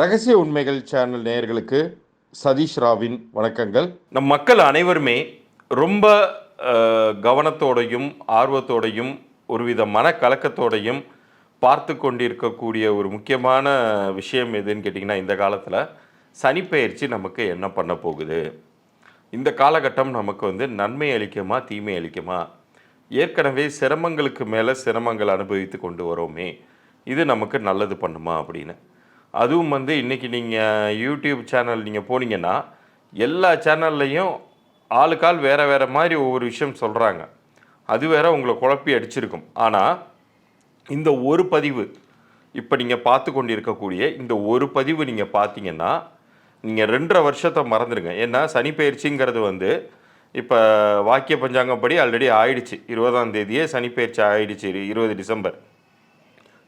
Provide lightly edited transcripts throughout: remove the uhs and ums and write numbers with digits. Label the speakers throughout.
Speaker 1: ரகசிய உண்மைகள் சேனல் நேயர்களுக்கு சதீஷ் ராவின் வணக்கங்கள். நம் மக்கள் அனைவருமே ரொம்ப கவனத்தோடையும் ஆர்வத்தோடையும் ஒருவித மனக்கலக்கத்தோடையும் பார்த்து கொண்டிருக்கக்கூடிய ஒரு முக்கியமான விஷயம் எதுன்னு கேட்டிங்கன்னா, இந்த காலத்தில் சனிப்பெயர்ச்சி நமக்கு என்ன பண்ண போகுது, இந்த காலகட்டம் நமக்கு நன்மை அளிக்குமா தீமை அளிக்குமா, ஏற்கனவே சிரமங்களுக்கு மேலே சிரமங்கள் அனுபவித்து கொண்டு வரோமே, இது நமக்கு நல்லது பண்ணுமா அப்படின்னு. அதுவும் இன்றைக்கி நீங்கள் யூடியூப் சேனல் நீங்கள் போனீங்கன்னா, எல்லா சேனல்லையும் ஆளுக்கால் வேறு வேறு மாதிரி ஒவ்வொரு விஷயம் சொல்கிறாங்க. அது வேற உங்களை குழப்பி அடிச்சிருக்கும். ஆனால் இந்த ஒரு பதிவு, இப்போ நீங்கள் பார்த்து கொண்டு இருக்கக்கூடிய இந்த ஒரு பதிவு நீங்கள் பார்த்தீங்கன்னா, நீங்கள் 2.5 வருஷத்தை மறந்துடுங்க. ஏன்னா சனி பயிற்சிங்கிறது இப்போ வாக்கிய பஞ்சாங்கப்படி ஆல்ரெடி ஆயிடுச்சு. 20ஆம் தேதியே சனி பயிற்சி ஆயிடுச்சு. 20 டிசம்பர்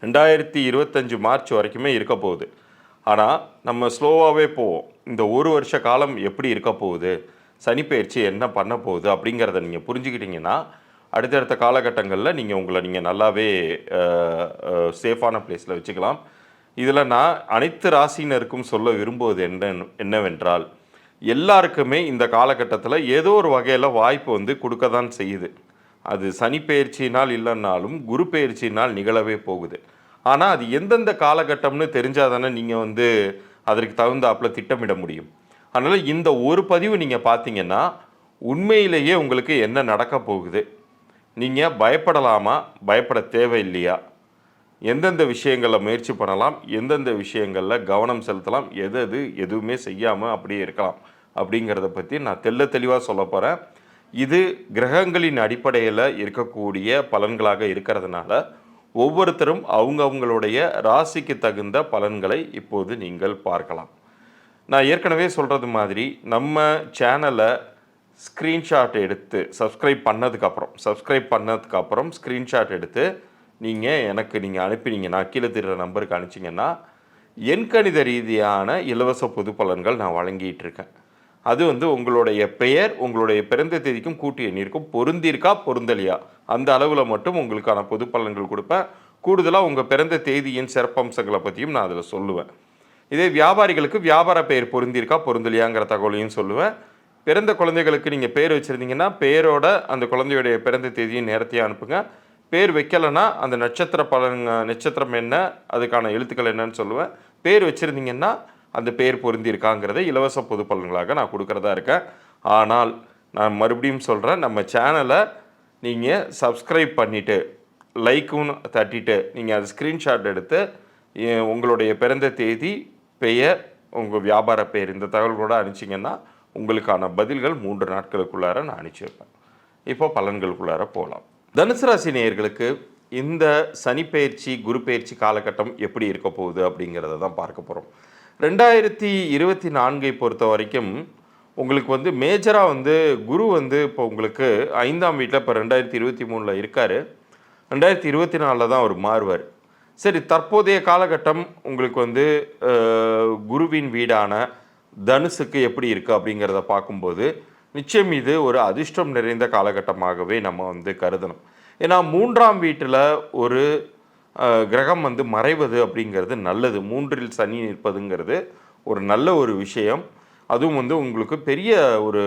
Speaker 1: 2025 மார்ச் வரைக்குமே இருக்க போகுது. ஆனால் நம்ம ஸ்லோவாகவே போவோம். இந்த ஒரு வருஷ காலம் எப்படி இருக்க போகுது, சனிப்பெயர்ச்சி என்ன பண்ண போகுது அப்படிங்கிறத நீங்கள் புரிஞ்சுக்கிட்டிங்கன்னா, அடுத்தடுத்த காலகட்டங்களில் நீங்கள் நல்லாவே சேஃபான பிளேஸில் வச்சுக்கலாம். இதில் நான் அனைத்து ராசினருக்கும் சொல்ல விரும்புவது என்னவென்றால், எல்லாருக்குமே இந்த காலகட்டத்தில் ஏதோ ஒரு வகையில் வாய்ப்பு கொடுக்க தான் செய்யுது. அது சனி பெயர்ச்சினால் இல்லைன்னாலும் குரு பெயர்ச்சினால் நிகழவே போகுது. ஆனால் அது எந்தெந்த காலகட்டம்னு தெரிஞ்சால் தானே நீங்கள் அதற்கு தகுந்தாப்பில் திட்டமிட முடியும். அதனால் இந்த ஒரு பதிவு நீங்கள் பார்த்தீங்கன்னா, உண்மையிலேயே உங்களுக்கு என்ன நடக்க போகுது, நீங்கள் பயப்படலாமா பயப்பட தேவையில்லையா, எந்தெந்த விஷயங்களில் முயற்சி பண்ணலாம், எந்தெந்த விஷயங்களில் கவனம் செலுத்தலாம், எதுவுமே செய்யாமல் அப்படியே இருக்கலாம் அப்படிங்கிறத பற்றி நான் தெளிவாக சொல்ல போகிறேன். இது கிரகங்களின் அடிப்படையில் இருக்கக்கூடிய பலன்களாக இருக்கிறதுனால ஒவ்வொருத்தரும் அவங்களுடைய ராசிக்கு தகுந்த பலன்களை இப்போது நீங்கள் பார்க்கலாம். நான் ஏற்கனவே சொல்கிறது மாதிரி நம்ம சேனலை ஸ்க்ரீன்ஷாட் எடுத்து சப்ஸ்கிரைப் பண்ணதுக்கப்புறம் ஸ்க்ரீன்ஷாட் எடுத்து நீங்கள் அனுப்பினீங்கன்னா, கீழே தெரிகிற நம்பருக்கு அனுப்பிச்சிங்கன்னா, எண்கணித ரீதியான இலவச பொது பலன்கள் நான் வழங்கிட்டு இருக்கேன். அது உங்களுடைய பெயர், உங்களுடைய பிறந்த தேதிக்கும் கூட்டு எண்ணிற்கும் பொருந்திருக்கா பொருந்தலையா, அந்த அளவில் மட்டும் உங்களுக்கான பொது பலன்கள் கொடுப்பேன். கூடுதலாக உங்கள் பிறந்த தேதியின் சிறப்பம்சங்களை பற்றியும் நான் அதில் சொல்லுவேன். இதே வியாபாரிகளுக்கு வியாபார பெயர் பொருந்திருக்கா பொருந்தலையாங்கிற தகவலையும் சொல்லுவேன். பிறந்த குழந்தைகளுக்கு நீங்கள் பேர் வச்சுருந்தீங்கன்னா, பேரோட அந்த குழந்தையுடைய பிறந்த தேதியும் நேரத்தையும் அனுப்புங்க. பேர் வைக்கலைன்னா அந்த நட்சத்திரம் என்ன, அதுக்கான எழுத்துக்கள் என்னன்னு சொல்லுவேன். பேர் வச்சுருந்தீங்கன்னா அந்த பேர் பொருந்திருக்காங்கிறத இலவச பொது பலன்களாக நான் கொடுக்குறதா இருக்கேன். ஆனால் நான் மறுபடியும் சொல்கிறேன், நம்ம சேனலை நீங்கள் சப்ஸ்கிரைப் பண்ணிவிட்டு லைக்கும் தட்டிட்டு நீங்கள் அது ஸ்க்ரீன்ஷாட் எடுத்து உங்களுடைய பிறந்த தேதி, பெயர், உங்கள் வியாபார பெயர் இந்த தகவல்களோடு அனுப்பிச்சிங்கன்னா உங்களுக்கான பதில்கள் 3 நாட்களுக்குள்ளார நான் அனுப்பிச்சி வைப்பேன். இப்போ பலன்களுக்குள்ளார போகலாம். தனுசு ராசி நேயர்களுக்கு இந்த சனிப்பெயர்ச்சி குரு பெயர்ச்சி காலகட்டம் எப்படி இருக்க போகுது அப்படிங்கிறத தான் பார்க்க போகிறோம். 2024 பொறுத்த வரைக்கும் உங்களுக்கு மேஜராக குரு இப்போ உங்களுக்கு 5ஆம் வீட்டில் இப்போ 2023 இருக்கார். 2024 தான் அவர் மாறுவார். சரி, தற்போதைய காலகட்டம் உங்களுக்கு குருவின் வீடான தனுசுக்கு எப்படி இருக்குது அப்படிங்கிறத பார்க்கும்போது நிச்சயம் இது ஒரு அதிர்ஷ்டம் நிறைந்த காலகட்டமாகவே நம்ம கருதணும். ஏன்னா 3ஆம் வீட்டில் ஒரு கிரகம் மறைவது அப்படிங்கிறது நல்லது. 3இல் சனி நிற்பதுங்கிறது ஒரு நல்ல ஒரு விஷயம். அதுவும் உங்களுக்கு பெரிய ஒரு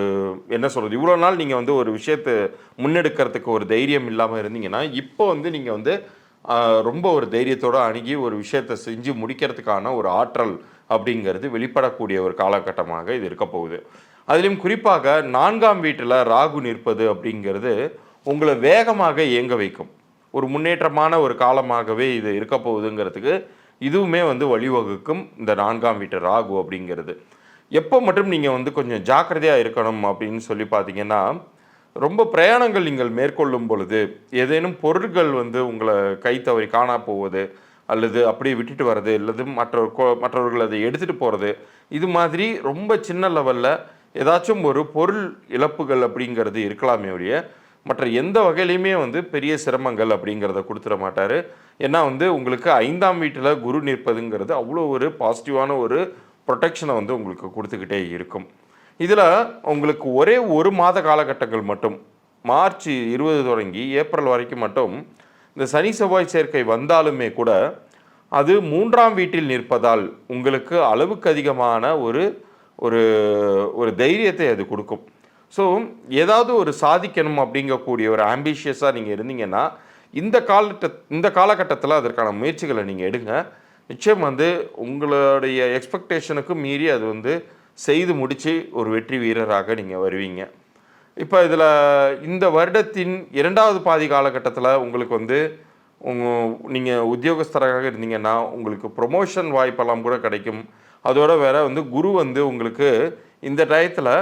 Speaker 1: என்ன சொல்கிறது, இவ்வளோ நாள் நீங்கள் ஒரு விஷயத்தை முன்னெடுக்கிறதுக்கு ஒரு தைரியம் இல்லாமல் இருந்தீங்கன்னா, இப்போ நீங்கள் ரொம்ப ஒரு தைரியத்தோடு அணுகி ஒரு விஷயத்தை செஞ்சு முடிக்கிறதுக்கான ஒரு ஆற்றல் அப்படிங்கிறது வெளிப்படக்கூடிய ஒரு காலகட்டமாக இது இருக்க போகுது. அதுலேயும் குறிப்பாக 4ஆம் வீட்டில் ராகு நிற்பது அப்படிங்கிறது உங்களை வேகமாக இயங்க வைக்கும். ஒரு முன்னேற்றமான ஒரு காலமாகவே இது இருக்க போகுதுங்கிறதுக்கு இதுவுமே வழிவகுக்கும். இந்த 4ஆம் வீட்டு ராகு அப்படிங்கிறது எப்போ மட்டும் நீங்கள் கொஞ்சம் ஜாக்கிரதையாக இருக்கணும் அப்படின்னு சொல்லி பார்த்தீங்கன்னா, ரொம்ப பிரயாணங்கள் நீங்கள் மேற்கொள்ளும் பொழுது ஏதேனும் பொருட்கள் உங்களை கை தவறி காணா போவது, அல்லது அப்படியே விட்டுட்டு வர்றது, அல்லது மற்றவர்கள் அதை எடுத்துகிட்டு போகிறது, இது மாதிரி ரொம்ப சின்ன லெவலில் ஏதாச்சும் ஒரு பொருள் இழப்புகள் அப்படிங்கிறது இருக்கலாமே ஒழிய மற்ற எந்த வகையிலையுமே பெரிய சிரமங்கள் அப்படிங்கிறத கொடுத்துட மாட்டார். ஏன்னா உங்களுக்கு 5ஆம் வீட்டில் குரு நிற்பதுங்கிறது அவ்வளோ ஒரு பாசிட்டிவான ஒரு ப்ரொடெக்ஷனை உங்களுக்கு கொடுத்துக்கிட்டே இருக்கும். இதில் உங்களுக்கு ஒரே ஒரு மாத காலகட்டங்கள் மட்டும், மார்ச் 20 தொடங்கி ஏப்ரல் வரைக்கும் மட்டும் இந்த சனி செவ்வாய் சேர்க்கை வந்தாலுமே கூட அது 3ஆம் வீட்டில் நிற்பதால் உங்களுக்கு அளவுக்கு அதிகமான ஒரு ஒரு ஒரு தைரியத்தை அது கொடுக்கும். ஸோ ஏதாவது ஒரு சாதிக்கணும் அப்படிங்கக்கூடிய ஒரு ஆம்பிஷியஸாக நீங்கள் இருந்தீங்கன்னா இந்த காலகட்டத்தில் அதற்கான முயற்சிகளை நீங்கள் எடுங்க. நிச்சயம் வந்து உங்களுடைய எக்ஸ்பெக்டேஷனுக்கு மீறி அது வந்து செய்து முடித்து ஒரு வெற்றி வீரராக நீங்கள் வருவீங்க. இப்போ இதில் இந்த வருடத்தின் 2வது பாதி காலகட்டத்தில் உங்களுக்கு வந்து நீங்கள் உத்தியோகஸ்தராக இருந்தீங்கன்னா உங்களுக்கு ப்ரொமோஷன் வாய்ப்பெல்லாம் கூட கிடைக்கும். அதோட வேற வந்து குரு வந்து உங்களுக்கு இந்த டயத்தில்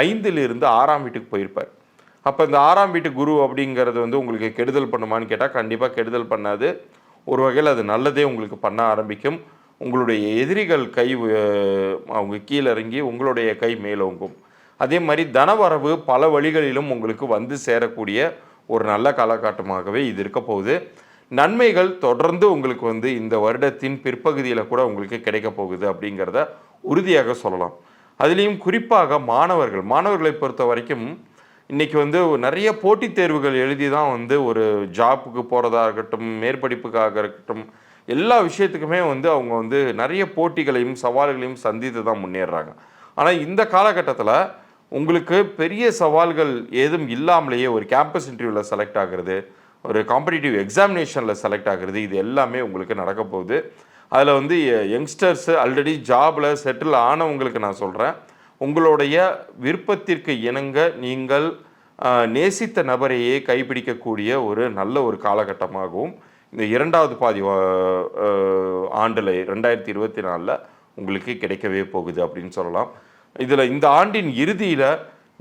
Speaker 1: 5லிருந்து 6ஆம் வீட்டுக்கு போயிருப்பார். அப்போ இந்த 6ஆம் வீட்டு குரு அப்படிங்கிறது வந்து உங்களுக்கு கெடுதல் பண்ணுமான்னு கேட்டால் கண்டிப்பாக கெடுதல் பண்ணாது. ஒரு வகையில் அது நல்லதே உங்களுக்கு பண்ண ஆரம்பிக்கும். உங்களுடைய எதிரிகள் கை அவங்க கீழே இறங்கி உங்களுடைய கை மேலோங்கும். அதே மாதிரி தனவரவு பல வழிகளிலும் உங்களுக்கு வந்து சேரக்கூடிய ஒரு நல்ல காலகட்டமாகவே இது இருக்க போகுது. நன்மைகள் தொடர்ந்து உங்களுக்கு வந்து இந்த வருடத்தின் பிற்பகுதியில் கூட உங்களுக்கு கிடைக்க போகுது அப்படிங்கிறத உறுதியாக சொல்லலாம். அதுலேயும் குறிப்பாக மாணவர்களை பொறுத்த வரைக்கும் இன்றைக்கி வந்து நிறைய போட்டித் தேர்வுகள் எழுதி தான் வந்து ஒரு ஜாப்புக்கு போகிறதா இருக்கட்டும், மேற்படிப்புக்காக இருக்கட்டும், எல்லா விஷயத்துக்குமே வந்து அவங்க வந்து நிறைய போட்டிகளையும் சவால்களையும் சந்தித்து தான் முன்னேறுறாங்க. ஆனால் இந்த காலகட்டத்தில் உங்களுக்கு பெரிய சவால்கள் ஏதும் இல்லாமலேயே ஒரு கேம்பஸ் இன்டர்வியூவில் செலக்ட் ஆகிறது, ஒரு காம்படிட்டிவ் எக்ஸாமினேஷனில் செலக்ட் ஆகிறது, இது எல்லாமே உங்களுக்கு நடக்க போகுது. அதில் வந்து யங்ஸ்டர்ஸு ஆல்ரெடி ஜாபில் செட்டில் ஆனவங்களுக்கு நான் சொல்கிறேன், உங்களுடைய விருப்பத்திற்கு இணங்க நீங்கள் நேசித்த நபரையே கைப்பிடிக்கக்கூடிய ஒரு நல்ல ஒரு காலகட்டமாகவும் இந்த 2வது பாதி ஆண்டில் 2024 உங்களுக்கு கிடைக்கவே போகுது அப்படின்னு சொல்லலாம். இதில் இந்த ஆண்டின் இறுதியில்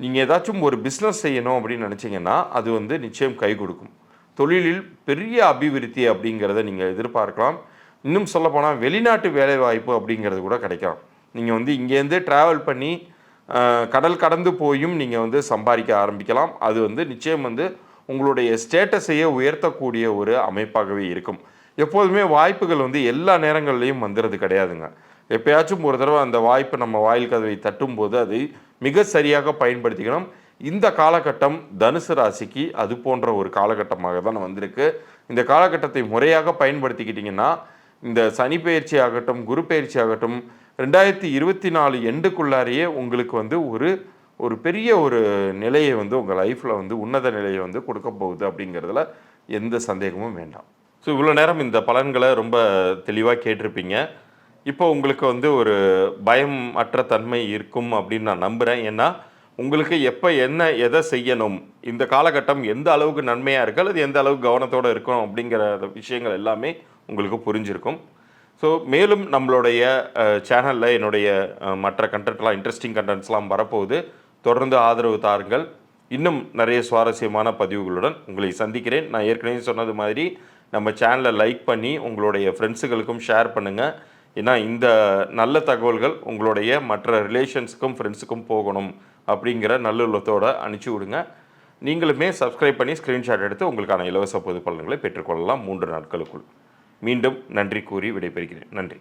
Speaker 1: நீங்கள் ஏதாச்சும் ஒரு பிஸ்னஸ் செய்யணும் அப்படின்னு நினச்சிங்கன்னா அது வந்து நிச்சயம் கை கொடுக்கும். தொழிலில் பெரிய அபிவிருத்தி அப்படிங்கிறத நீங்கள் எதிர்பார்க்கலாம். இன்னும் சொல்லப்போனால் வெளிநாட்டு வேலைவாய்ப்பு அப்படிங்கிறது கூட கிடைக்கலாம். நீங்கள் வந்து இங்கேருந்து ட்ராவல் பண்ணி கடல் கடந்து போயும் நீங்கள் வந்து சம்பாதிக்க ஆரம்பிக்கலாம். அது வந்து நிச்சயம் வந்து உங்களுடைய ஸ்டேட்டஸையே உயர்த்தக்கூடிய ஒரு அமைப்பாகவே இருக்கும். எப்போதுமே வாய்ப்புகள் வந்து எல்லா நேரங்கள்லையும் வந்துடுறது கிடையாதுங்க. எப்பயாச்சும் ஒரு தடவை அந்த வாய்ப்பு நம்ம வாயில் கதவை தட்டும்போது அதை மிக சரியாக பயன்படுத்திக்கணும். இந்த காலகட்டம் தனுசு ராசிக்கு அது போன்ற ஒரு காலகட்டமாக தான் வந்திருக்கு. இந்த காலகட்டத்தை முறையாக பயன்படுத்திக்கிட்டிங்கன்னா இந்த சனி பயிற்சி ஆகட்டும், குரு பயிற்சி ஆகட்டும் 2024 எண்டுக்குள்ளாரையே உங்களுக்கு வந்து ஒரு பெரிய ஒரு நிலையை வந்து உங்கள் லைஃப்பில் வந்து உன்னத நிலையை வந்து கொடுக்க போகுது அப்படிங்கிறதுல எந்த சந்தேகமும் வேண்டாம். ஸோ இவ்வளோ நேரம் இந்த பலன்களை ரொம்ப தெளிவாக கேட்டிருப்பீங்க. இப்போ உங்களுக்கு வந்து ஒரு பயம் அற்ற தன்மை இருக்கும் அப்படின்னு நான் நம்புகிறேன். ஏன்னா உங்களுக்கு எப்போ எதை செய்யணும், இந்த காலகட்டம் எந்த அளவுக்கு நன்மையாக இருக்குது அல்லது எந்த அளவுக்கு கவனத்தோடு இருக்கணும் அப்படிங்கிற விஷயங்கள் எல்லாமே உங்களுக்கு புரிஞ்சிருக்கும். ஸோ மேலும் நம்மளுடைய சேனலில் என்னுடைய மற்ற கண்டென்ட்லாம் இன்ட்ரெஸ்டிங் கண்டென்ட்ஸ்லாம் வரப்போகுது. தொடர்ந்து ஆதரவு தாருங்கள். இன்னும் நிறைய சுவாரஸ்யமான பதிவுகளுடன் உங்களை சந்திக்கிறேன். நான் ஏற்கனவே சொன்னது மாதிரி நம்ம சேனலை லைக் பண்ணி உங்களுடைய ஃப்ரெண்ட்ஸுகளுக்கும் ஷேர் பண்ணுங்கள். ஏன்னா இந்த நல்ல தகவல்கள் உங்களுடைய மற்ற ரிலேஷன்ஸுக்கும் ஃப்ரெண்ட்ஸுக்கும் போகணும் அப்படிங்கிற நல்லுள்ளத்தோடு அனுப்பிச்சி விடுங்க. நீங்களுமே சப்ஸ்கிரைப் பண்ணி ஸ்க்ரீன்ஷாட் எடுத்து உங்களுக்கான இலவச பொது பலன்களை பெற்றுக்கொள்ளலாம் 3 நாட்களுக்குள். மீண்டும் நன்றி கூறி விடைபெறுகிறேன். நன்றி.